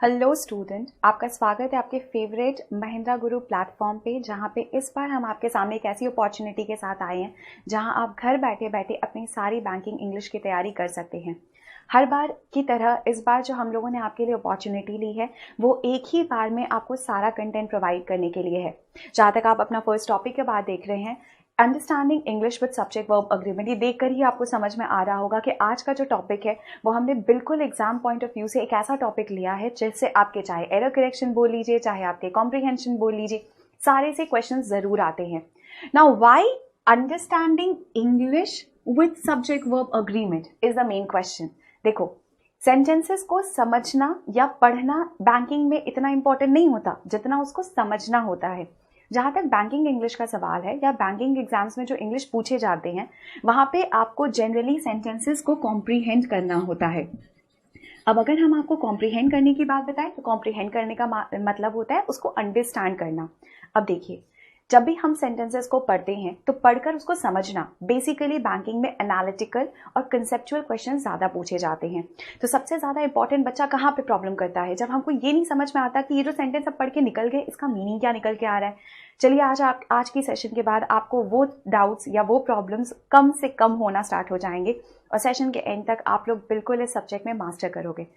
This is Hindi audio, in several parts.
हेलो स्टूडेंट, आपका स्वागत है आपके फेवरेट महिंद्रा गुरु प्लेटफॉर्म पे, जहाँ पे इस बार हम आपके सामने एक ऐसी अपॉर्चुनिटी के साथ आए हैं जहाँ आप घर बैठे बैठे अपनी सारी बैंकिंग इंग्लिश की तैयारी कर सकते हैं। हर बार की तरह इस बार जो हम लोगों ने आपके लिए अपॉर्चुनिटी ली है वो एक ही बार में आपको सारा कंटेंट प्रोवाइड करने के लिए है। जहाँ तक आप अपना फर्स्ट टॉपिक के बाद देख रहे हैं, understanding English with subject verb agreement, ये देखकर ही आपको समझ में आ रहा होगा कि आज का जो टॉपिक है वो हमने बिल्कुल एग्जाम पॉइंट ऑफ व्यू से एक ऐसा टॉपिक लिया है जिससे आपके चाहे एरर करेक्शन बोल लीजिए, चाहे आपके कॉम्प्रिहेंशन बोल लीजिए, सारे से क्वेश्चन जरूर आते हैं। Now why understanding English with subject verb agreement is the main question. देखो, सेंटेंसेस को समझना या पढ़ना बैंकिंग में इतना इंपॉर्टेंट नहीं होता जितना उसको समझना होता है। जहाँ तक बैंकिंग इंग्लिश का सवाल है या बैंकिंग एग्जाम्स में जो इंग्लिश पूछे जाते हैं वहाँ पे आपको जनरली सेंटेंसेस को कॉम्प्रीहेंड करना होता है। अब अगर हम आपको कॉम्प्रीहेंड करने की बात बताएं तो कॉम्प्रीहेंड करने का मतलब होता है उसको अंडरस्टैंड करना। अब देखिए, जब भी हम सेंटेंसेस को पढ़ते हैं तो पढ़कर उसको समझना, बेसिकली बैंकिंग में एनालिटिकल और कंसेप्चुअल क्वेश्चन ज़्यादा पूछे जाते हैं। तो सबसे ज़्यादा इंपॉर्टेंट बच्चा कहाँ पे प्रॉब्लम करता है? जब हमको ये नहीं समझ में आता कि ये जो सेंटेंस अब पढ़ के निकल गए इसका मीनिंग क्या निकल के आ रहा है। चलिए आज की सेशन के बाद आपको वो डाउट्स या वो प्रॉब्लम्स कम से कम होना स्टार्ट हो जाएंगे और सेशन के एंड तक आप लोग बिल्कुल इस सब्जेक्ट में मास्टर करोगे।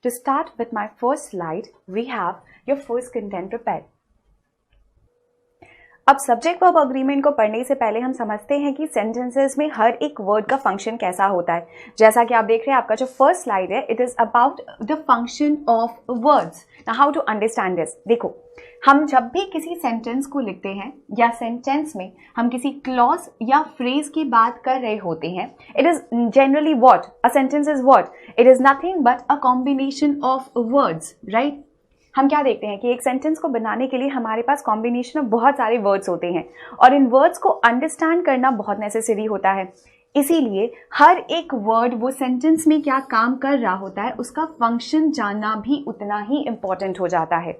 To start with my first slide we have your first content prepared. अब सब्जेक्ट वर्ब अग्रीमेंट को पढ़ने से पहले हम समझते हैं कि सेंटेंसेस में हर एक वर्ड का फंक्शन कैसा होता है। जैसा कि आप देख रहे हैं, आपका जो फर्स्ट स्लाइड है it is about the function of words. Now how to understand this. देखो, हम जब भी किसी सेंटेंस को लिखते हैं या सेंटेंस में हम किसी क्लॉज या फ्रेज की बात कर रहे होते हैं, it is generally what a sentence is what, it is nothing but a combination of words, right. हम क्या देखते हैं कि एक सेंटेंस को बनाने के लिए हमारे पास कॉम्बिनेशन ऑफ बहुत सारे वर्ड्स होते हैं और इन वर्ड्स को अंडरस्टैंड करना बहुत नेसेसरी होता है। इसीलिए हर एक वर्ड वो सेंटेंस में क्या काम कर रहा होता है उसका फंक्शन जानना भी उतना ही इंपॉर्टेंट हो जाता है।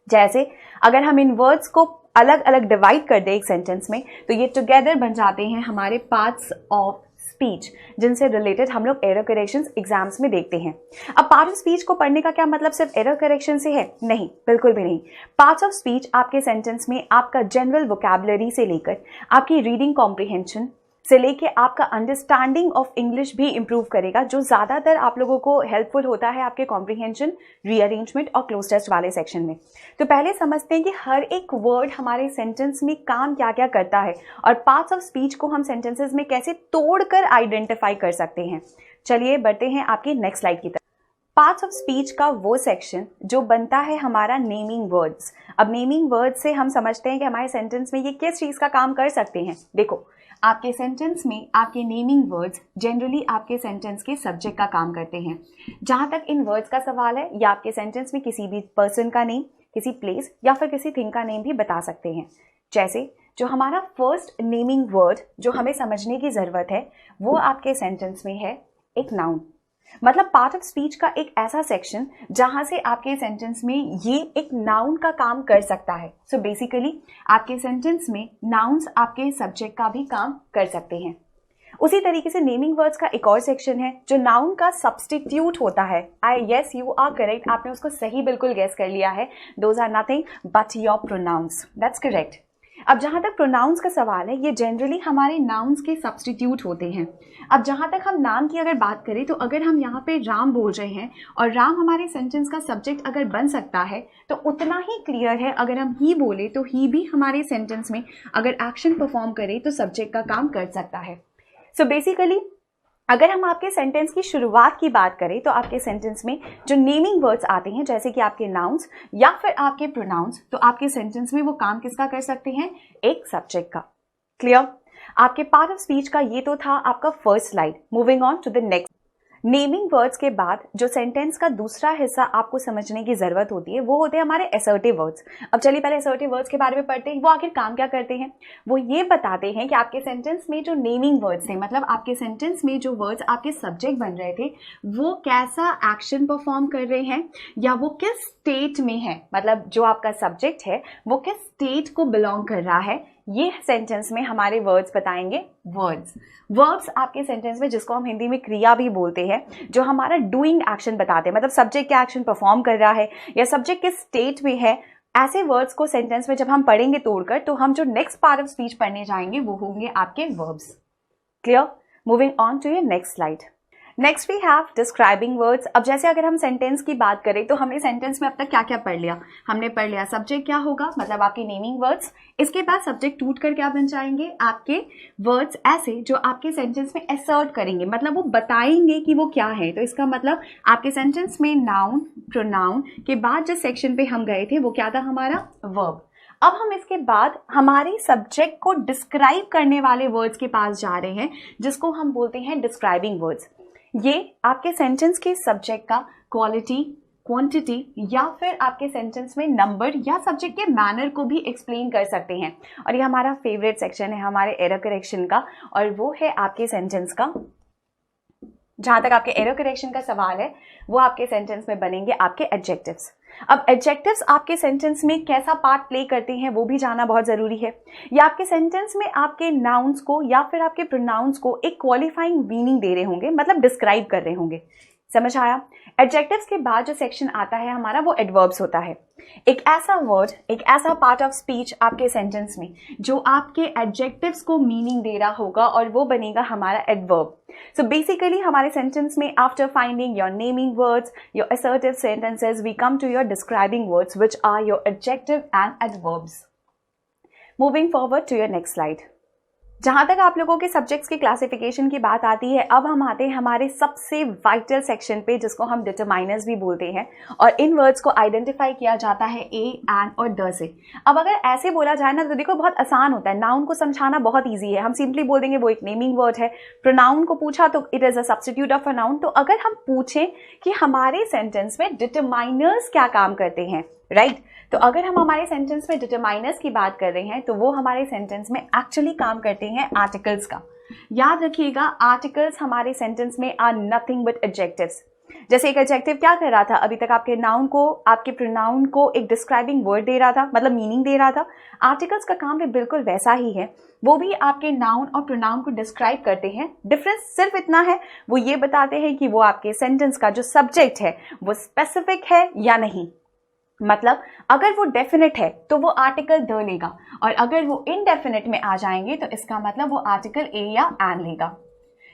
जैसे अगर हम इन वर्ड्स को अलग अलग डिवाइड कर दें एक सेंटेंस में तो ये टुगेदर बन जाते हैं हमारे पार्ट्स ऑफ स्पीच, जिनसे रिलेटेड हम लोग एरर करेक्शंस एग्जाम्स में देखते हैं। अब पार्ट ऑफ स्पीच को पढ़ने का क्या मतलब सिर्फ एरर करेक्शन से है? नहीं, बिल्कुल भी नहीं। पार्ट्स ऑफ स्पीच आपके सेंटेंस में आपका जनरल वोकैबुलरी से लेकर आपकी रीडिंग कॉम्प्रिहेंशन से लेके आपका अंडरस्टैंडिंग ऑफ इंग्लिश भी इंप्रूव करेगा, जो ज़्यादातर आप लोगों को हेल्पफुल होता है आपके कॉम्प्रिहेंशन, रीअरेंजमेंट और क्लोज टेस्ट वाले सेक्शन में। तो पहले समझते हैं कि हर एक वर्ड हमारे सेंटेंस में काम क्या क्या करता है और पार्ट्स ऑफ स्पीच को हम सेंटेंसेस में कैसे तोड़कर आइडेंटिफाई कर सकते हैं। चलिए बढ़ते हैं आपकी नेक्स्ट स्लाइड की तरफ। पार्ट्स ऑफ स्पीच का वो सेक्शन जो बनता है हमारा नेमिंग वर्ड्स। अब नेमिंग वर्ड्स से हम समझते हैं कि हमारे सेंटेंस में ये किस चीज़ का काम कर सकते हैं। देखो, आपके सेंटेंस में आपके नेमिंग वर्ड्स जनरली आपके सेंटेंस के सब्जेक्ट का काम करते हैं। जहाँ तक इन वर्ड्स का सवाल है, या आपके सेंटेंस में किसी भी पर्सन का नेम, किसी प्लेस या फिर किसी थिंग का नेम भी बता सकते हैं। जैसे जो हमारा फर्स्ट नेमिंग वर्ड जो हमें समझने की ज़रूरत है वो आपके सेंटेंस में है एक नाउन। मतलब पार्ट ऑफ स्पीच का एक ऐसा सेक्शन जहां से आपके सेंटेंस में ये एक नाउन का काम कर सकता है। सो बेसिकली आपके सेंटेंस में नाउन्स आपके सब्जेक्ट का भी काम कर सकते हैं। उसी तरीके से नेमिंग वर्ड्स का एक और सेक्शन है जो नाउन का सब्स्टिट्यूट होता है। यस, यू आर करेक्ट, आपने उसको सही बिल्कुल गेस कर लिया है। Those are nothing but your pronouns, that's correct. अब जहाँ तक प्रोनाउंस का सवाल है, ये जनरली हमारे नाउन्स के सब्स्टिट्यूट होते हैं। अब जहाँ तक हम नाम की अगर बात करें तो अगर हम यहाँ पे राम बोल रहे हैं और राम हमारे सेंटेंस का सब्जेक्ट अगर बन सकता है तो उतना ही क्लियर है अगर हम ही बोले तो ही भी हमारे सेंटेंस में अगर एक्शन परफॉर्म करे तो सब्जेक्ट का काम कर सकता है। सो बेसिकली अगर हम आपके सेंटेंस की शुरुआत की बात करें तो आपके सेंटेंस में जो नेमिंग वर्ड्स आते हैं जैसे कि आपके नाउन्स या फिर आपके प्रोनाउंस, तो आपके सेंटेंस में वो काम किसका कर सकते हैं? एक सब्जेक्ट का। क्लियर? आपके पार्ट ऑफ स्पीच का ये तो था आपका first slide. Moving on to the next. Naming words के बाद जो सेंटेंस का दूसरा हिस्सा आपको समझने की जरूरत होती है वो होते हैं हमारे असर्टिव वर्ड्स। अब चलिए पहले असर्टिव वर्ड्स के बारे में पढ़ते हैं। वो आखिर काम क्या करते हैं? वो ये बताते हैं कि आपके सेंटेंस में जो नेमिंग वर्ड्स थे, मतलब आपके सेंटेंस में जो वर्ड्स आपके सब्जेक्ट बन रहे थे, वो कैसा एक्शन परफॉर्म कर रहे हैं या वो किस स्टेट में है। मतलब जो आपका सब्जेक्ट है वो किस स्टेट को बिलोंग कर रहा है ये सेंटेंस में हमारे वर्ड्स बताएंगे। वर्ब्स आपके सेंटेंस में, जिसको हम हिंदी में क्रिया भी बोलते हैं, जो हमारा डूइंग एक्शन बताते हैं, मतलब सब्जेक्ट क्या एक्शन परफॉर्म कर रहा है या सब्जेक्ट किस स्टेट में है, ऐसे वर्ड्स को सेंटेंस में जब हम पढ़ेंगे तोड़कर, तो हम जो नेक्स्ट पार्ट ऑफ स्पीच पढ़ने जाएंगे वो होंगे आपके verbs. Clear? Moving on to your next slide. Next we have describing words. अब जैसे अगर हम सेंटेंस की बात करें तो हमने सेंटेंस में अब तक क्या क्या पढ़ लिया? हमने पढ़ लिया सब्जेक्ट क्या होगा, मतलब आपके नेमिंग वर्ड्स। इसके बाद सब्जेक्ट टूट कर क्या बन जाएंगे? आपके वर्ड्स ऐसे जो आपके सेंटेंस में असर्ट करेंगे, मतलब वो बताएंगे कि वो क्या है। तो इसका मतलब आपके सेंटेंस में नाउन, प्रोनाउन के बाद जिस सेक्शन पे हम गए थे वो क्या था? हमारा वर्ब। अब हम इसके बाद हमारे सब्जेक्ट को डिस्क्राइब करने वाले वर्ड्स के पास जा रहे हैं, जिसको हम बोलते हैं डिस्क्राइबिंग वर्ड्स। ये आपके सेंटेंस के सब्जेक्ट का क्वालिटी, क्वांटिटी या फिर आपके सेंटेंस में नंबर या सब्जेक्ट के मैनर को भी एक्सप्लेन कर सकते हैं। और ये हमारा फेवरेट सेक्शन है हमारे एरर करेक्शन का, और वो है आपके सेंटेंस का। जहां तक आपके एरर करेक्शन का सवाल है, वो आपके सेंटेंस में बनेंगे आपके एडजेक्टिव्स। अब एडजेक्टिव्स आपके सेंटेंस में कैसा पार्ट प्ले करते हैं वो भी जानना बहुत जरूरी है। या आपके सेंटेंस में आपके नाउन्स को या फिर आपके प्रोनाउंस को एक क्वालिफाइंग मीनिंग दे रहे होंगे, मतलब डिस्क्राइब कर रहे होंगे। समझ आया? एडजेक्टिव्स के बाद जो सेक्शन आता है हमारा, वो एडवर्ब्स होता है। एक ऐसा वर्ड, एक ऐसा पार्ट ऑफ स्पीच आपके सेंटेंस में जो आपके एडजेक्टिव्स को मीनिंग दे रहा होगा, और वो बनेगा हमारा एडवर्ब। सो बेसिकली हमारे सेंटेंस में after finding your naming words, your assertive sentences, we come to your describing words which are your adjective and adverbs. Moving forward to your next slide. जहां तक आप लोगों के सब्जेक्ट्स की क्लासिफिकेशन की बात आती है, अब हम आते हैं हमारे सबसे वाइटल सेक्शन पे, जिसको हम डिटरमाइनर्स भी बोलते हैं। और इन वर्ड्स को आइडेंटिफाई किया जाता है ए, एन और द से। अब अगर ऐसे बोला जाए ना, तो देखो बहुत आसान होता है। नाउन को समझाना बहुत ईजी है, हम सिंपली बोल देंगे वो एक नेमिंग वर्ड है। प्रोनाउन को पूछा तो it is a substitute of a noun. तो अगर हम पूछें कि हमारे सेंटेंस में डिटरमाइनर्स क्या काम करते हैं, राइट, तो अगर हम हमारे सेंटेंस में डिटरमाइनर्स की बात कर रहे हैं, तो वो हमारे सेंटेंस में एक्चुअली काम करते हैं आर्टिकल्स का। याद रखिएगा, आर्टिकल्स हमारे सेंटेंस में आर नथिंग बट एडजेक्टिव्स। जैसे एक एडजेक्टिव क्या कर रहा था अभी तक? आपके नाउन को, आपके प्रोनाउन को एक डिस्क्राइबिंग वर्ड दे रहा था, मतलब मीनिंग दे रहा था। आर्टिकल्स का काम भी बिल्कुल वैसा ही है, वो भी आपके नाउन और प्रोनाउन को डिस्क्राइब करते हैं। डिफरेंस सिर्फ इतना है, वो ये बताते हैं कि वो आपके सेंटेंस का जो सब्जेक्ट है वो स्पेसिफिक है या नहीं। मतलब अगर वो डेफिनेट है तो वो आर्टिकल द लेगा, और अगर वो इनडेफिनेट में आ जाएंगे तो इसका मतलब वो आर्टिकल ए या एन लेगा।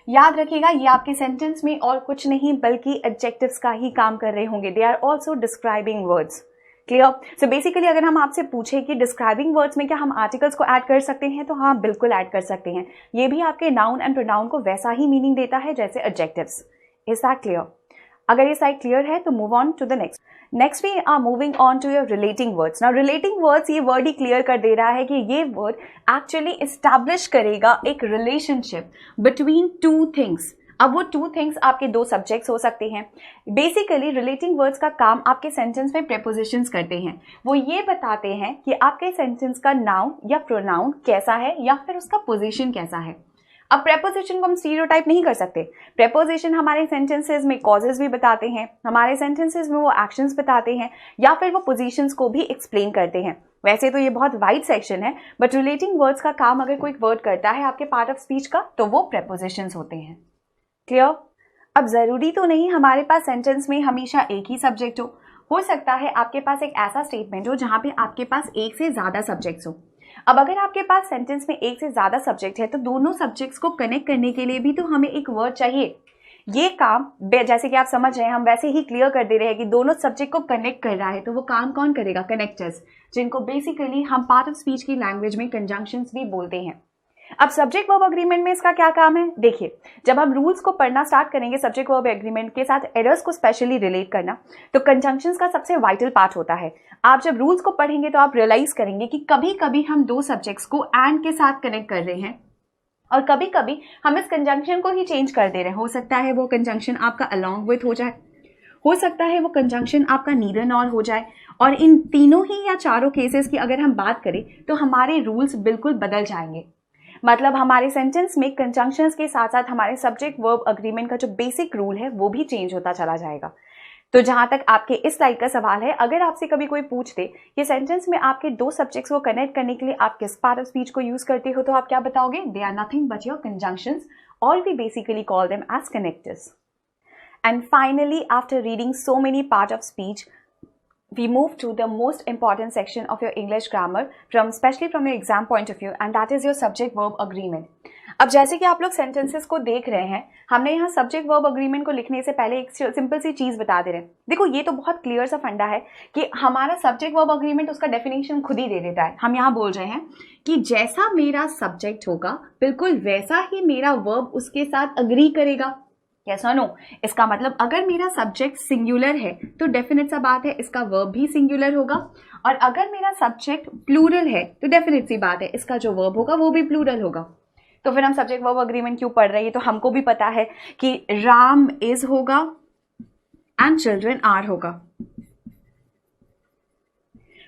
याद रखिएगा, ये आपके सेंटेंस में और कुछ नहीं बल्कि एडजेक्टिव्स का ही काम कर रहे होंगे। They are also describing words. Clear? So basically अगर हम आपसे पूछे कि डिस्क्राइबिंग वर्ड्स में क्या हम आर्टिकल्स को ऐड कर सकते हैं, तो हाँ, बिल्कुल ऐड कर सकते हैं। ये भी आपके नाउन एंड प्रोनाउन को वैसा ही मीनिंग देता है जैसे एडजेक्टिव्स। Is that clear? अगर ये साइड क्लियर है तो move on to the next. Next we are moving on to your relating words. Now relating words, ये वर्ड ही क्लियर कर दे रहा है कि ये वर्ड एक्चुअली एस्टैब्लिश करेगा एक रिलेशनशिप बिटवीन टू थिंग्स। अब वो टू थिंग्स आपके दो सब्जेक्ट्स हो सकते हैं। बेसिकली रिलेटिंग वर्ड्स का काम आपके सेंटेंस में प्रेपोजिशंस करते हैं। वो ये बताते हैं कि आपके सेंटेंस का नाउन या प्रोनाउन कैसा है या फिर उसका पोजीशन कैसा है। अब प्रेपोजिशन को हम स्टीरियोटाइप नहीं कर सकते। प्रेपोजिशन हमारे सेंटेंसेस में कॉजेज भी बताते हैं, हमारे सेंटेंसेस में वो एक्शंस बताते हैं, या फिर वो पोजीशंस को भी एक्सप्लेन करते हैं। वैसे तो ये बहुत वाइड सेक्शन है, बट रिलेटिंग वर्ड्स का काम अगर कोई वर्ड करता है आपके पार्ट ऑफ स्पीच का, तो वो प्रेपोजिशंस होते हैं। क्लियर? अब जरूरी तो नहीं हमारे पास सेंटेंस में हमेशा एक ही सब्जेक्ट हो सकता है आपके पास एक ऐसा स्टेटमेंट हो जहां पे आपके पास एक से ज्यादा सब्जेक्ट्स हो। अब अगर आपके पास सेंटेंस में एक से ज्यादा सब्जेक्ट है, तो दोनों सब्जेक्ट्स को कनेक्ट करने के लिए भी तो हमें एक वर्ड चाहिए। ये काम जैसे कि आप समझ रहे हैं, हम वैसे ही क्लियर कर दे रहे हैं कि दोनों सब्जेक्ट को कनेक्ट कर रहा है, तो वो काम कौन करेगा? कनेक्टर्स, जिनको बेसिकली हम पार्ट ऑफ स्पीच की लैंग्वेज में कंजंक्शंस भी बोलते हैं। अब सब्जेक्ट वर्ब एग्रीमेंट में इसका क्या काम है? देखिए, जब हम रूल्स को पढ़ना स्टार्ट करेंगे सब्जेक्ट वर्ब एग्रीमेंट के साथ एरर्स को स्पेशली रिलेट करना, तो कंजंक्शंस का सबसे वाइटल पार्ट होता है। आप जब रूल्स को पढ़ेंगे तो आप रियलाइज करेंगे कि कभी कभी हम दो सब्जेक्ट्स को एंड के साथ कनेक्ट कर रहे हैं, और कभी कभी हम इस कंजंक्शन को ही चेंज कर दे रहे हैं। हो सकता है वो कंजंक्शन आपका अलॉन्ग विथ हो जाए, हो सकता है वो कंजंक्शन आपका नीदर नॉर हो जाए, और इन तीनों ही या चारों केसेस की अगर हम बात करें तो हमारे रूल्स बिल्कुल बदल जाएंगे। मतलब हमारे सेंटेंस में कंजंक्शंस के साथ साथ हमारे सब्जेक्ट वर्ब एग्रीमेंट का जो बेसिक रूल है वो भी चेंज होता चला जाएगा। तो जहां तक आपके इस स्लाइड का सवाल है, अगर आपसे कभी कोई पूछ दे कि सेंटेंस में आपके दो सब्जेक्ट्स को कनेक्ट करने के लिए आप किस पार्ट ऑफ स्पीच को यूज करते हो, तो आप क्या बताओगे? They are nothing but your conjunctions, और we basically call them as connectors. And finally, after reading so many parts of speech, we move to the most important section of your English grammar, especially from your exam point of view, and that is your subject-verb agreement. अब जैसे कि आप लोग सेंटेंसेस को देख रहे हैं, हमने यहाँ सब्जेक्ट वर्ब अग्रीमेंट को लिखने से पहले एक सिंपल सी चीज बता दे रहे हैं. देखो, ये तो बहुत क्लियर सा फंडा है कि हमारा सब्जेक्ट वर्ब अग्रीमेंट उसका डेफिनेशन खुद ही दे देता है. हम यहाँ बोल रहे हैं कि जैसा मेरा सब्जेक्ट होगा बिल्कुल वैसा ही मेरा वर्ब उसके साथ अग्री करेगा. यस और नो? इसका मतलब अगर मेरा सब्जेक्ट सिंगुलर है तो डेफिनेट सा बात है इसका वर्ब भी सिंगुलर होगा, और अगर मेरा सब्जेक्ट प्लूरल है तो डेफिनेट सी बात है इसका जो वर्ब होगा वो भी प्लूरल होगा. तो फिर हम सब्जेक्ट वर्ब अग्रीमेंट क्यों पढ़ रहे हैं? तो हमको भी पता है कि राम इज होगा एंड चिल्ड्रन आर होगा.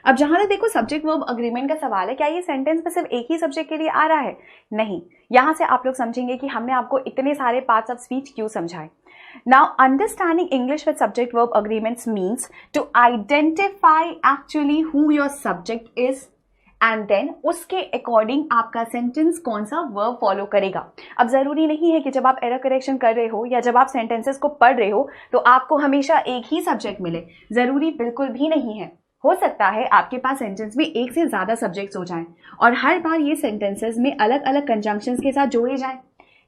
अब जहां तक देखो सब्जेक्ट वर्ब अग्रीमेंट का सवाल है, क्या ये सेंटेंस में सिर्फ एक ही सब्जेक्ट के लिए आ रहा है? नहीं. यहां से आप लोग समझेंगे कि हमने आपको इतने सारे पार्ट्स ऑफ स्पीच क्यों समझाए. Now understanding English with subject verb agreements means to identify actually who your subject is, and then उसके अकॉर्डिंग आपका सेंटेंस कौन सा वर्ब फॉलो करेगा. अब जरूरी नहीं है कि जब आप एरर करेक्शन कर रहे हो या जब आप सेंटेंसेस को पढ़ रहे हो तो आपको हमेशा एक ही सब्जेक्ट मिले. जरूरी बिल्कुल भी नहीं है. हो सकता है आपके पास सेंटेंस में एक से ज्यादा सब्जेक्ट्स हो जाएं और हर बार ये सेंटेंसेस में अलग अलग कंजंक्शंस के साथ जोड़े जाएं.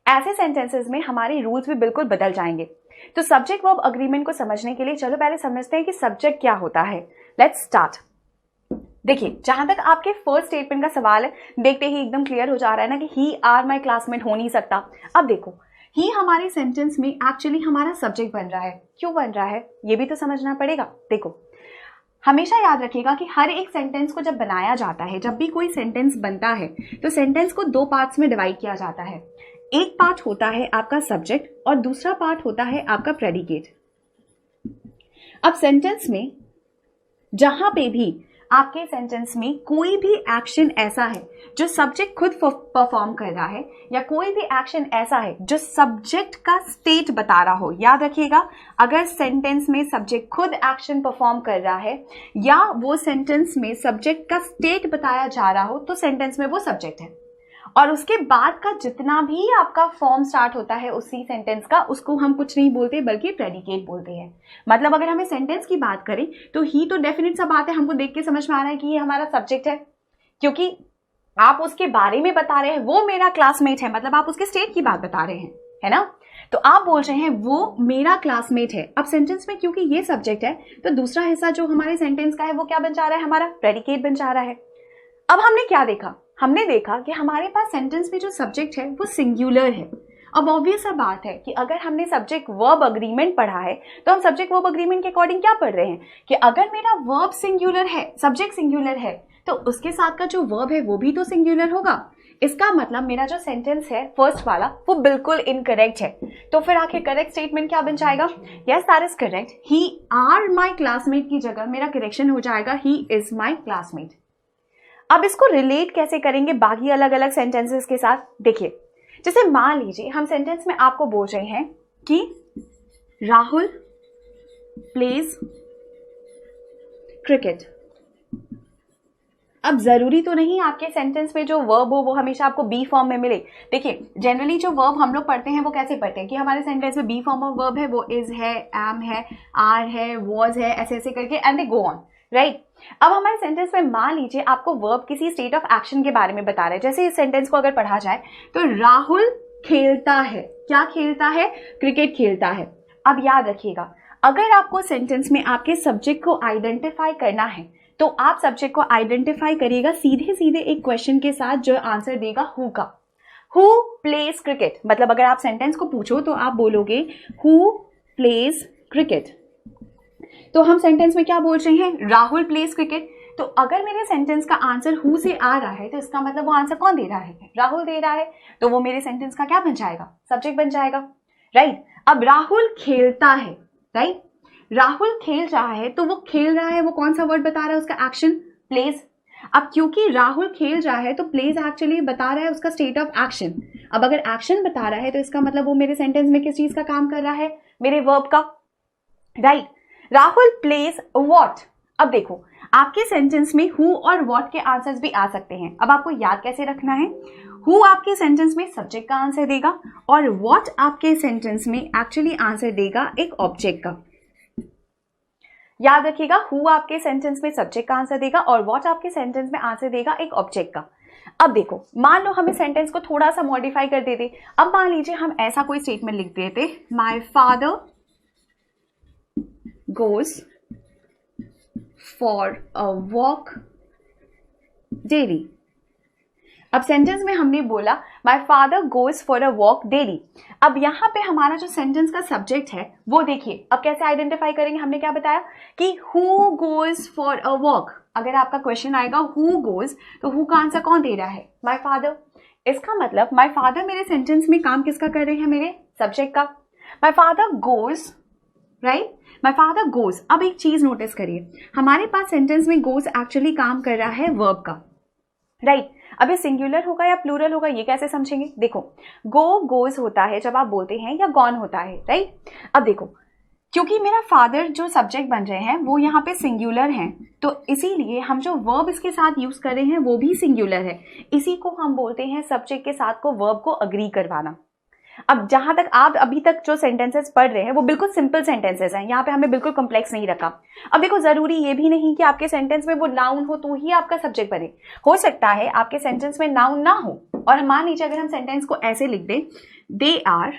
ऐसे सेंटेंसेस में हमारे रूल्स भी बिल्कुल बदल जाएंगे. तो सब्जेक्ट वर्ब अग्रीमेंट को समझने के लिए चलो पहले समझते हैं कि सब्जेक्ट क्या होता है. Let's start. देखिए, जहां तक आपके फर्स्ट स्टेटमेंट का सवाल है, देखते ही एकदम क्लियर हो जा रहा है ना कि ही आर माई क्लासमेट हो नहीं सकता. अब देखो, ही हमारे सेंटेंस में एक्चुअली हमारा सब्जेक्ट बन रहा है. क्यों बन रहा है ये भी तो समझना पड़ेगा. देखो, हमेशा याद रखिएगा कि हर एक सेंटेंस को जब बनाया जाता है, जब भी कोई सेंटेंस बनता है तो सेंटेंस को दो पार्ट्स में डिवाइड किया जाता है. एक पार्ट होता है आपका सब्जेक्ट और दूसरा पार्ट होता है आपका प्रेडिकेट. अब सेंटेंस में जहां पे भी आपके सेंटेंस में कोई भी एक्शन ऐसा है जो सब्जेक्ट खुद परफॉर्म कर रहा है, या कोई भी एक्शन ऐसा है जो सब्जेक्ट का स्टेट बता रहा हो, याद रखिएगा, अगर सेंटेंस में सब्जेक्ट खुद एक्शन परफॉर्म कर रहा है या वो सेंटेंस में सब्जेक्ट का स्टेट बताया जा रहा हो तो सेंटेंस में वो सब्जेक्ट है. और उसके बाद का जितना भी आपका फॉर्म स्टार्ट होता है उसी सेंटेंस का, उसको हम कुछ नहीं बोलते बल्कि प्रेडिकेट बोलते हैं. मतलब अगर हमें सेंटेंस की बात करें तो ही तो डेफिनेट सा बात है, हमको देख के समझ में आ रहा है कि ये हमारा सब्जेक्ट है, क्योंकि आप उसके बारे में बता रहे हैं, वो मेरा क्लासमेट है, मतलब आप उसके स्टेट की बात बता रहे हैं, है ना. तो आप बोल रहे हैं वो मेरा क्लासमेट है. अब सेंटेंस में क्योंकि ये सब्जेक्ट है तो दूसरा हिस्सा जो हमारे सेंटेंस का है वो क्या बन जा रहा है? हमारा प्रेडिकेट बन जा रहा है. अब हमने क्या देखा? हमने देखा कि हमारे पास सेंटेंस में जो सब्जेक्ट है वो सिंगुलर है. अब ऑब्वियस सा बात है कि अगर हमने सब्जेक्ट वर्ब अग्रीमेंट पढ़ा है तो हम सब्जेक्ट वर्ब अग्रीमेंट के अकॉर्डिंग क्या पढ़ रहे हैं कि अगर मेरा वर्ब सिंगुलर है, सब्जेक्ट सिंगुलर है, तो उसके साथ का जो वर्ब है वो भी तो सिंगुलर होगा. इसका मतलब मेरा जो सेंटेंस है फर्स्ट वाला वो बिल्कुल इनकरेक्ट है. तो फिर आखिर करेक्ट स्टेटमेंट क्या बन जाएगा? Yes, that is correct. He are my classmate की जगह मेरा करेक्शन हो जाएगा ही इज माई क्लासमेट. अब इसको रिलेट कैसे करेंगे बाकी अलग अलग सेंटेंसेस के साथ? देखिए, जैसे मान लीजिए हम सेंटेंस में आपको बोल रहे हैं कि राहुल प्लेज क्रिकेट. अब जरूरी तो नहीं आपके सेंटेंस में जो वर्ब हो वो हमेशा आपको बी फॉर्म में मिले. देखिए, जनरली जो वर्ब हम लोग पढ़ते हैं वो कैसे पढ़ते हैं कि हमारे सेंटेंस में बी फॉर्म ऑफ वर्ब है, वो इज है, एम है, आर है, वॉज है, ऐसे ऐसे करके and they go on, right. अब हमारे सेंटेंस में मान लीजिए आपको वर्ब किसी स्टेट ऑफ एक्शन के बारे में बता रहे हैं. जैसे इस सेंटेंस को अगर पढ़ा जाए तो राहुल खेलता है. क्या खेलता है? क्रिकेट खेलता है. अब याद रखिएगा, अगर आपको सेंटेंस में आपके सब्जेक्ट को आइडेंटिफाई करना है तो आप सब्जेक्ट को आइडेंटिफाई करिएगा सीधे सीधे एक क्वेश्चन के साथ जो आंसर देगा हु का. हु प्लेज क्रिकेट, मतलब अगर आप सेंटेंस को पूछो तो आप बोलोगे हु प्लेज क्रिकेट. तो हम सेंटेंस में क्या बोल रहे हैं? Rahul pledge cricket. तो अगर मेरे सेंटेंस का आंसर हु से आ रहा है तो इसका मतलब वो आंसर कौन दे रहा है? राहुल दे रहा है. तो वो मेरे सेंटेंस का क्या बन जाएगा? सब्जेक्ट बन जाएगा, राइट. अब राहुल खेलता है, राइट. राहुल खेल रहा है तो वो खेल रहा है, वो कौन सा वर्ड बता रहा है? उसका एक्शन प्लेज. अब क्योंकि राहुल खेल रहा है तो प्लेज एक्चुअली बता रहा है उसका स्टेट ऑफ एक्शन. अब अगर एक्शन बता रहा है तो इसका मतलब वो मेरे सेंटेंस में किस चीज का काम कर रहा है? मेरे वर्ब का, राइट. Rahul pledge what. अब देखो आपके सेंटेंस में हु और व्हाट के आंसर्स भी आ सकते हैं। अब आपको याद कैसे रखना है, हु आपके सेंटेंस में सब्जेक्ट का आंसर देगा और व्हाट आपके सेंटेंस में एक्चुअली आंसर देगा एक ऑब्जेक्ट का। याद रखिएगा, हु आपके सेंटेंस में सब्जेक्ट का आंसर देगा और व्हाट आपके सेंटेंस में आंसर देगा एक ऑब्जेक्ट का। अब देखो मान लो हम इस सेंटेंस को थोड़ा सा मॉडिफाई कर देते। अब मान लीजिए हम ऐसा कोई स्टेटमेंट लिख देते, my father goes for a walk daily. अब सेंटेंस में हमने बोला my father goes for a walk daily. अब यहाँ पे हमारा जो सेंटेंस का सब्जेक्ट है वो देखिए, अब कैसे आइडेंटिफाई करेंगे, हमने क्या बताया कि who goes for a walk. अगर आपका क्वेश्चन आएगा हु गोज, तो हु का आंसर कौन दे रहा है, माय फादर। इसका मतलब माय फादर मेरे सेंटेंस में काम किसका कर रहे हैं, मेरे सब्जेक्ट का। My father goes, right, my father goes. अब एक चीज नोटिस करिए, हमारे पास सेंटेंस में गोज एक्चुअली काम कर रहा है वर्ब का, राइट। अब ये सिंगुलर होगा या प्लूरल होगा ये कैसे समझेंगे, देखो गो गोज होता है जब आप बोलते हैं, या गॉन होता है, राइट। अब देखो क्योंकि मेरा फादर जो सब्जेक्ट बन रहे हैं वो यहाँ पे सिंगुलर हैं, तो इसीलिए हम जो वर्ब इसके साथ यूज कर रहे हैं वो भी सिंगुलर है। इसी को हम बोलते हैं सब्जेक्ट के साथ को वर्ब को अग्री करवाना। अब जहां तक आप अभी तक जो सेंटेंसेस पढ़ रहे हैं वो बिल्कुल सिंपल सेंटेंसेस हैं, यहाँ पे हमें बिल्कुल कॉम्प्लेक्स नहीं रखा। अब देखो जरूरी ये भी नहीं कि आपके सेंटेंस में वो नाउन हो तो ही आपका सब्जेक्ट बने। हो सकता है आपके सेंटेंस में नाउन ना हो, और मान लीजिए अगर हम सेंटेंस को ऐसे लिख दें, दे आर,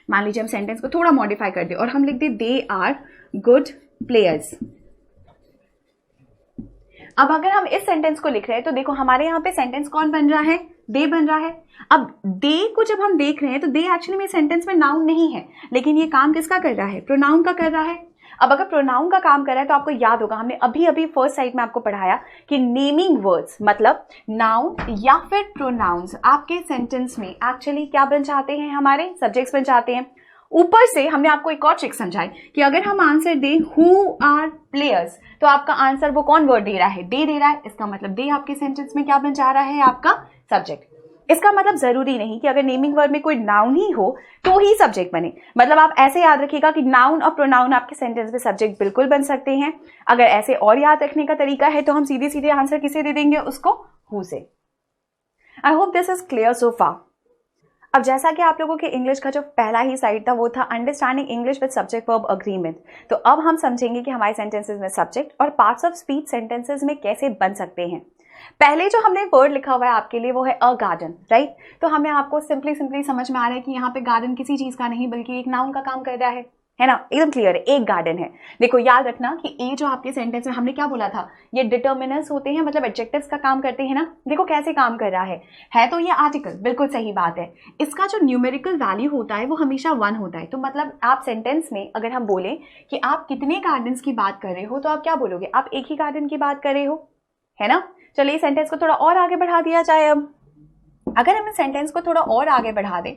मान लीजिए हम सेंटेंस को थोड़ा मॉडिफाई कर दे और हम लिख दे दे आर गुड प्लेयर्स। अब अगर हम इस सेंटेंस को लिख रहे हैं तो देखो हमारे यहाँ पे सेंटेंस कौन बन रहा है, दे बन रहा है। अब दे को जब हम देख रहे हैं तो दे एक्चुअली में सेंटेंस में नाउन नहीं है, लेकिन ये काम किसका कर रहा है, प्रोनाउन का कर रहा है। अब अगर प्रोनाउन का काम कर रहा है तो आपको याद होगा हमने अभी अभी फर्स्ट साइड में आपको पढ़ाया कि नेमिंग वर्ड्स मतलब नाउन या फिर प्रोनाउंस आपके सेंटेंस में एक्चुअली क्या बन जाते हैं, हमारे सब्जेक्ट्स बन जाते हैं। ऊपर से हमने आपको एक और ट्रिक समझाई कि अगर हम आंसर दें हु आर प्लेयर्स, तो आपका आंसर वो कौन वर्ड दे रहा है, दे दे रहा है। इसका मतलब दे आपके सेंटेंस में क्या बन जा रहा है, आपका सब्जेक्ट। इसका मतलब जरूरी नहीं कि अगर नेमिंग वर्ड में कोई नाउन ही हो तो ही सब्जेक्ट बने। मतलब आप ऐसे याद रखिएगा कि नाउन और प्रोनाउन आपके सेंटेंस में सब्जेक्ट बिल्कुल बन सकते हैं। अगर ऐसे और याद रखने का तरीका है तो हम सीधे सीधे आंसर किसे दे देंगे, उसको हु से। I hope this is clear so far. अब जैसा कि आप लोगों के इंग्लिश का जो पहला ही साइड था वो था understanding English with subject verb agreement, तो अब हम समझेंगे कि हमारे सेंटेंसेस में सब्जेक्ट और पार्ट्स ऑफ स्पीच सेंटेंसेस में कैसे बन सकते हैं। पहले जो हमने वर्ड लिखा हुआ है आपके लिए वो है अ गार्डन, राइट। तो हमें आपको सिंपली समझ में आ रहा है कि यहाँ पे गार्डन किसी चीज का नहीं बल्कि एक नाउन का काम कर रहा है ना, एकदम क्लियर है, एक गार्डन है। देखो याद रखना कि ए जो आपके सेंटेंस में हमने क्या बोला था, ये डिटर्मिनर्स होते हैं, मतलब एडजेक्टिव्स का काम करते हैं ना। देखो कैसे काम कर रहा है तो ये आर्टिकल, बिल्कुल सही बात है। इसका जो न्यूमेरिकल वैल्यू होता है वो हमेशा 1 होता है। तो मतलब आप सेंटेंस में अगर हम बोले कि आप कितने गार्डन्स की बात कर रहे हो तो आप क्या बोलोगे, आप एक ही गार्डन की बात कर रहे हो, है ना। चलिए सेंटेंस को थोड़ा और आगे बढ़ा दिया जाए। अब अगर हम इस सेंटेंस को थोड़ा और आगे बढ़ा दें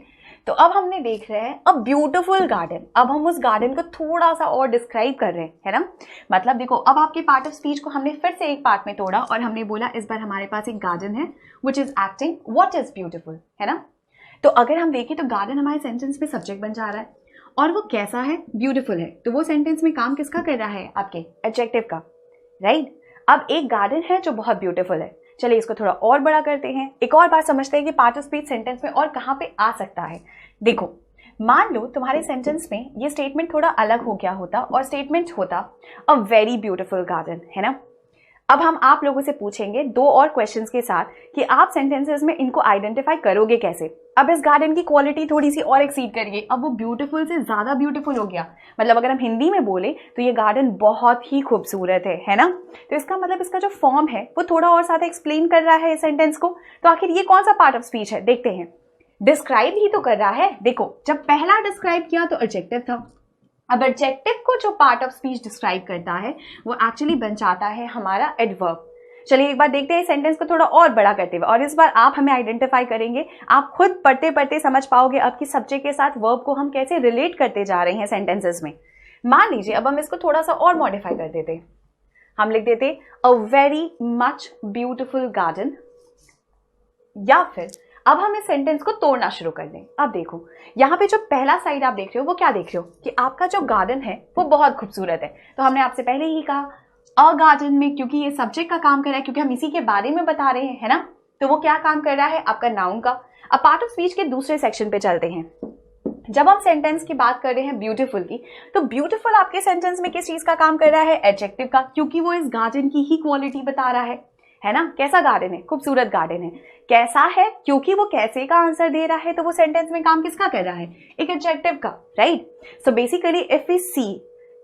तो अब हमने देख रहे हैं अ ब्यूटीफुल गार्डन। अब हम उस गार्डन को थोड़ा सा और डिस्क्राइब कर रहे हैं, है ना। मतलब देखो अब आपके पार्ट ऑफ स्पीच को हमने फिर से एक पार्ट में तोड़ा और हमने बोला इस बार हमारे पास एक गार्डन है which is acting what is beautiful, है ना। तो अगर हम देखें तो गार्डन हमारे सेंटेंस में सब्जेक्ट बन जा रहा है और वो कैसा है, ब्यूटीफुल है। तो वो सेंटेंस में काम किसका कर रहा है, आपके एडजेक्टिव का, राइट। अब एक गार्डन है जो बहुत ब्यूटीफुल है। चलिए इसको थोड़ा और बड़ा करते हैं, एक और बात समझते हैं कि पार्ट ऑफ स्पीच सेंटेंस में और कहाँ पे आ सकता है। देखो मान लो तुम्हारे सेंटेंस में ये स्टेटमेंट थोड़ा अलग हो गया होता और स्टेटमेंट होता अ वेरी ब्यूटीफुल गार्डन, है ना। अब हम आप लोगों से पूछेंगे 2 और क्वेश्चंस के साथ कि आप सेंटेंसेस में इनको आइडेंटिफाई करोगे कैसे। अब इस गार्डन की क्वालिटी थोड़ी सी और एक्सीड करिए, अब वो ब्यूटीफुल से ज्यादा ब्यूटीफुल हो गया। मतलब अगर हम हिंदी में बोले तो ये गार्डन बहुत ही खूबसूरत है ना। तो इसका मतलब इसका जो फॉर्म है वो थोड़ा और साथ एक्सप्लेन कर रहा है इस सेंटेंस को। तो आखिर ये कौन सा पार्ट ऑफ स्पीच है, देखते हैं। डिस्क्राइब ही तो कर रहा है। देखो जब पहला डिस्क्राइब किया तो एडजेक्टिव था, अब एडजेक्टिव को जो पार्ट ऑफ स्पीच डिस्क्राइब करता है वो एक्चुअली बन जाता है हमारा एडवर्ब। चलिए एक बार देखते हैं सेंटेंस को थोड़ा और बड़ा करते हुए, और इस बार आप हमें आइडेंटिफाई करेंगे। आप खुद पढ़ते पढ़ते समझ पाओगे अब कि सब्जेक्ट के साथ वर्ब को हम कैसे रिलेट करते जा रहे हैं सेंटेंसेस में। मान लीजिए अब हम इसको थोड़ा सा और मॉडिफाई कर देते, हम लिख देते a very much beautiful garden, या फिर अब हम इस सेंटेंस को तोड़ना शुरू कर दें। अब देखो यहाँ पे जो पहला साइड आप देख रहे हो वो क्या देख रहे हो कि आपका जो गार्डन है वो बहुत खूबसूरत है। तो हमने आपसे पहले ही कहा अ गार्डन में, क्योंकि ये सब्जेक्ट का काम कर रहा है, क्योंकि हम इसी के बारे में बता रहे हैं, है ना, तो वो क्या काम कर रहा है आपका नाउन का। अब पार्ट ऑफ स्पीच के दूसरे सेक्शन पे चलते हैं। जब हम सेंटेंस की बात कर रहे हैं ब्यूटीफुल की, तो ब्यूटीफुल आपके सेंटेंस में किस चीज का काम कर रहा है, एडजेक्टिव का, क्योंकि वो इस गार्डन की ही क्वालिटी बता रहा है ना। कैसा गार्डन है, खूबसूरत गार्डन है। कैसा है, क्योंकि वो कैसे का आंसर दे रहा है, तो वो सेंटेंस में काम किसका कर रहा है, एक एडजेक्टिव का, right. So basically if we see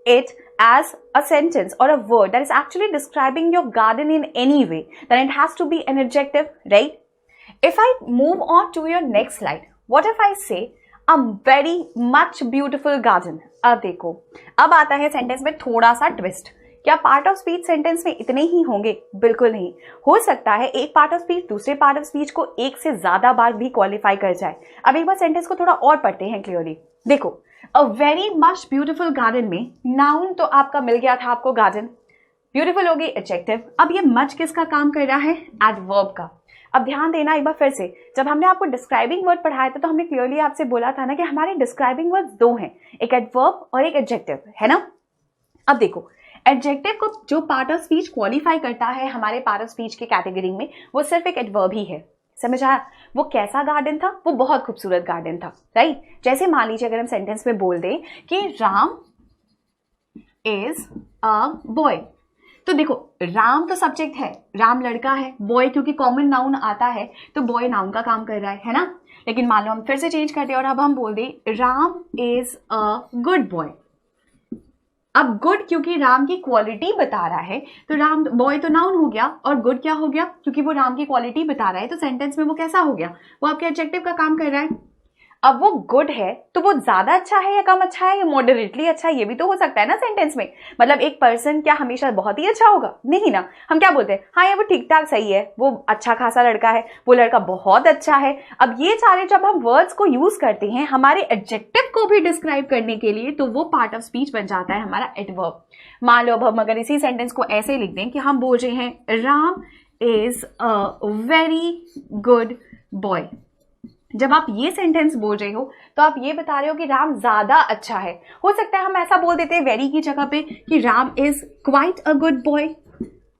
it as a sentence or a word that is actually describing your garden in any way, then it has to be an adjective, right? If I move on to your next slide, what if I say a very much beautiful garden? अब देखो, अब आता है सेंटेंस में थोड़ा सा ट्विस्ट। क्या पार्ट ऑफ स्पीच सेंटेंस में इतने ही होंगे? बिल्कुल नहीं। हो सकता है एक पार्ट ऑफ स्पीच दूसरे पार्ट ऑफ स्पीच को एक से ज्यादा बार भी क्वालिफाई कर जाए। अब एक बार सेंटेंस को थोड़ा और पढ़ते हैं क्लियरली। देखो, a very much beautiful garden में नाउन तो आपका मिल गया था आपको गार्डन, ब्यूटीफुल होगी एडजेक्टिव। अब ये मच किसका काम कर रहा है, एडवर्ब का। अब ध्यान देना एक बार फिर से, जब हमने आपको डिस्क्राइबिंग वर्ड पढ़ाया था तो हमने क्लियरली आपसे बोला था ना कि हमारे डिस्क्राइबिंग वर्ड दो हैं, एक एडवर्ब और एक एडजेक्टिव, है ना। अब देखो, एडजेक्टिव को जो पार्ट ऑफ स्पीच क्वालिफाई करता है हमारे पार्ट ऑफ स्पीच के कैटेगरी में, वो सिर्फ एक एडवर्ब ही है। समझ आया? वो कैसा गार्डन था, वो बहुत खूबसूरत गार्डन था, राइट। जैसे मान लीजिए अगर हम सेंटेंस में बोल दें कि राम इज अ बॉय, तो देखो राम तो सब्जेक्ट है, राम लड़का है, बॉय क्योंकि कॉमन नाउन आता है तो बॉय नाउन का काम कर रहा है ना। लेकिन मान लो हम फिर से चेंज करते हैं और अब हम बोल दें Ram is a good boy. अब गुड क्योंकि राम की क्वालिटी बता रहा है, तो राम, बॉय तो नाउन हो गया और गुड क्या हो गया, क्योंकि वो राम की क्वालिटी बता रहा है, तो सेंटेंस में वो कैसा हो गया, वो आपके एडजेक्टिव का काम कर रहा है। अब वो गुड है तो वो ज्यादा अच्छा है या कम अच्छा है या मॉडरेटली अच्छा है, ये भी तो हो सकता है ना सेंटेंस में। मतलब एक पर्सन क्या हमेशा बहुत ही अच्छा होगा, नहीं ना। हम क्या बोलते हैं, हाँ ये वो ठीक ठाक सही है, वो अच्छा खासा लड़का है, वो लड़का बहुत अच्छा है। अब ये सारे जब हम वर्ड्स को यूज करते हैं हमारे एडजेक्टिव को भी डिस्क्राइब करने के लिए, तो वो पार्ट ऑफ स्पीच बन जाता है हमारा एडवर्ब। मान लो अब हम अगर इसी सेंटेंस को ऐसे लिख दें कि हम बोल रहे हैं Ram is a very good boy. जब आप ये सेंटेंस बोल रहे हो तो आप ये बता रहे हो कि राम ज्यादा अच्छा है। हो सकता है हम ऐसा बोल देते हैं वेरी की जगह पे कि Ram is quite a good boy.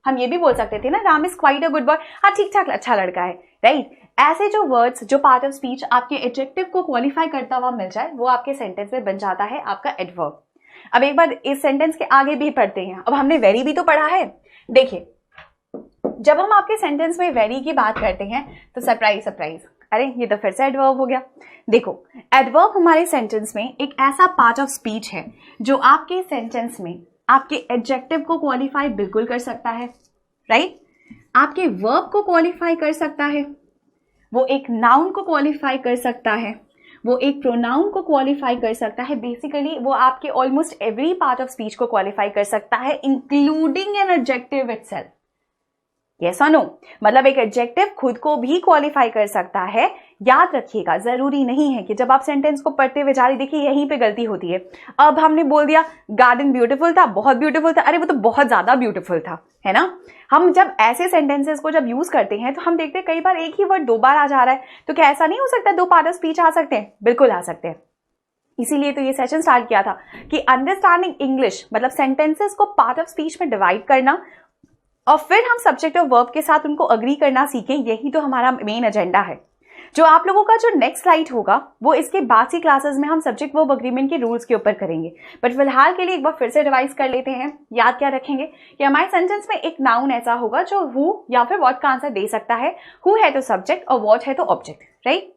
हम ये भी बोल सकते थे ना, Ram is quite a good boy, हाँ ठीक ठाक अच्छा लड़का है, राइट। ऐसे जो वर्ड्स जो पार्ट ऑफ स्पीच आपके एडजेक्टिव को क्वालिफाई करता हुआ मिल जाए, वो आपके सेंटेंस में बन जाता है आपका एडवर्ब। अब एक बार इस सेंटेंस के आगे भी पढ़ते हैं। अब हमने वेरी भी तो पढ़ा है। देखिए, जब हम आपके सेंटेंस में वेरी की बात करते हैं तो सरप्राइज, अरे ये तो फिर से एडवर्ब हो गया। देखो, एडवर्ब हमारे सेंटेंस में एक ऐसा पार्ट ऑफ स्पीच है जो आपके सेंटेंस में आपके एडजेक्टिव को क्वालिफाई बिल्कुल कर सकता है, राइट। आपके वर्ब को क्वालिफाई कर सकता है, वो एक नाउन को क्वालिफाई कर सकता है, वो एक प्रोनाउन को क्वालिफाई कर सकता है। बेसिकली वो आपके almost every part of speech को क्वालिफाई कर सकता है, including an adjective itself. Yes और नो, मतलब एक एडजेक्टिव खुद को भी क्वालिफाई कर सकता है। याद रखिएगा, जरूरी नहीं है कि जब आप सेंटेंस को पढ़ते हुए जा रही, देखिए यहीं पे गलती होती है। अब हमने बोल दिया गार्डन ब्यूटीफुल था, बहुत ब्यूटीफुल था, अरे वो तो बहुत ज्यादा ब्यूटीफुल था, है ना। हम जब ऐसे सेंटेंसेस को जब यूज करते हैं तो हम देखते हैं कई बार एक ही वर्ड दो बार आ जा रहा है, तो क्या ऐसा नहीं हो सकता दो पार्ट ऑफ स्पीच आ सकते हैं? बिल्कुल आ सकते हैं। इसीलिए तो ये सेशन स्टार्ट किया था कि अंडरस्टैंडिंग इंग्लिश मतलब सेंटेंसेस को पार्ट ऑफ स्पीच में डिवाइड करना और फिर हम सब्जेक्ट और वर्ब के साथ उनको अग्री करना सीखें। यही तो हमारा मेन एजेंडा है। जो आप लोगों का जो नेक्स्ट स्लाइड होगा वो इसके बाद की क्लासेस में हम सब्जेक्ट वर्ब अग्रीमेंट के रूल्स के ऊपर करेंगे। बट फिलहाल के लिए एक बार फिर से रिवाइज कर लेते हैं। याद क्या रखेंगे कि हमारे सेंटेंस में एक नाउन ऐसा होगा जो हु या फिर व्हाट का आंसर दे सकता है। हु है तो सब्जेक्ट और व्हाट है तो ऑब्जेक्ट, राइट।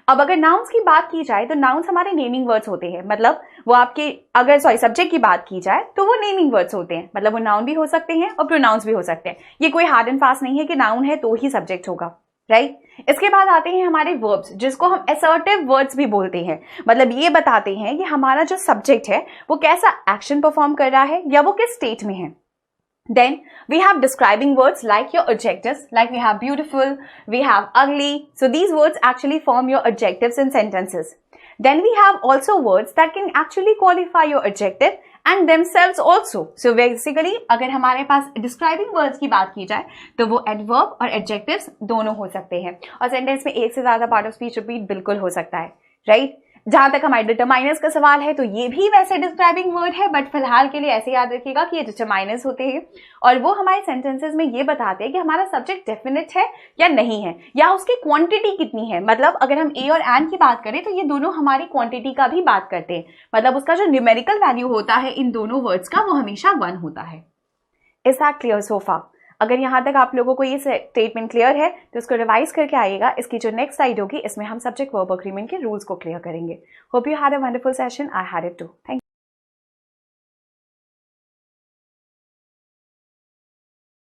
अब अगर नाउन्स की बात की जाए तो नाउन्स हमारे नेमिंग वर्ड्स होते हैं, मतलब वो आपके अगर सब्जेक्ट की बात की जाए तो वो नेमिंग वर्ड्स होते हैं, मतलब वो नाउन भी हो सकते हैं और प्रोनाउंस भी हो सकते हैं। ये कोई हार्ड एंड फास्ट नहीं है कि नाउन है तो ही सब्जेक्ट होगा, राइट। इसके बाद आते हैं हमारे वर्ब्स, जिसको हम असर्टिव वर्ड्स भी बोलते हैं। मतलब ये बताते हैं कि हमारा जो सब्जेक्ट है वो कैसा एक्शन परफॉर्म कर रहा है या वो किस स्टेट में है। Then we have describing words like your adjectives, like we have beautiful, we have ugly. So these words actually form your adjectives in sentences. Then we have also words that can actually qualify your adjective and themselves also. So basically अगर हमारे पास डिस्क्राइबिंग वर्ड्स की बात की जाए तो वो एडवर्ब और एडजेक्टिव्स दोनों हो सकते हैं, और सेंटेंस में एक से ज्यादा पार्ट ऑफ स्पीच रिपीट बिल्कुल हो सकता है, राइट। जहां तक हमारे डिटरमाइनर्स का सवाल है तो ये भी वैसे डिस्क्राइबिंग वर्ड है, बट फिलहाल के लिए ऐसे याद रखिएगा कि ये डिटरमाइनर्स होते हैं और वो हमारे सेंटेंसेस में ये बताते हैं कि हमारा सब्जेक्ट डेफिनेट है या नहीं है, या उसकी क्वांटिटी कितनी है। मतलब अगर हम ए और एंड की बात करें तो ये दोनों हमारी क्वांटिटी का भी बात करते हैं, मतलब उसका जो न्यूमेरिकल वैल्यू होता है इन दोनों वर्ड्स का वो हमेशा 1 होता है। इज दैट क्लियर सो फार? अगर यहाँ तक आप लोगों को ये स्टेटमेंट क्लियर है तो इसको रिवाइज करके आइएगा। इसकी जो नेक्स्ट साइड होगी इसमें हम सब्जेक्ट वर्ब एग्रीमेंट के रूल्स को क्लियर करेंगे। Hope you had a wonderful session. I had it too. Thank you.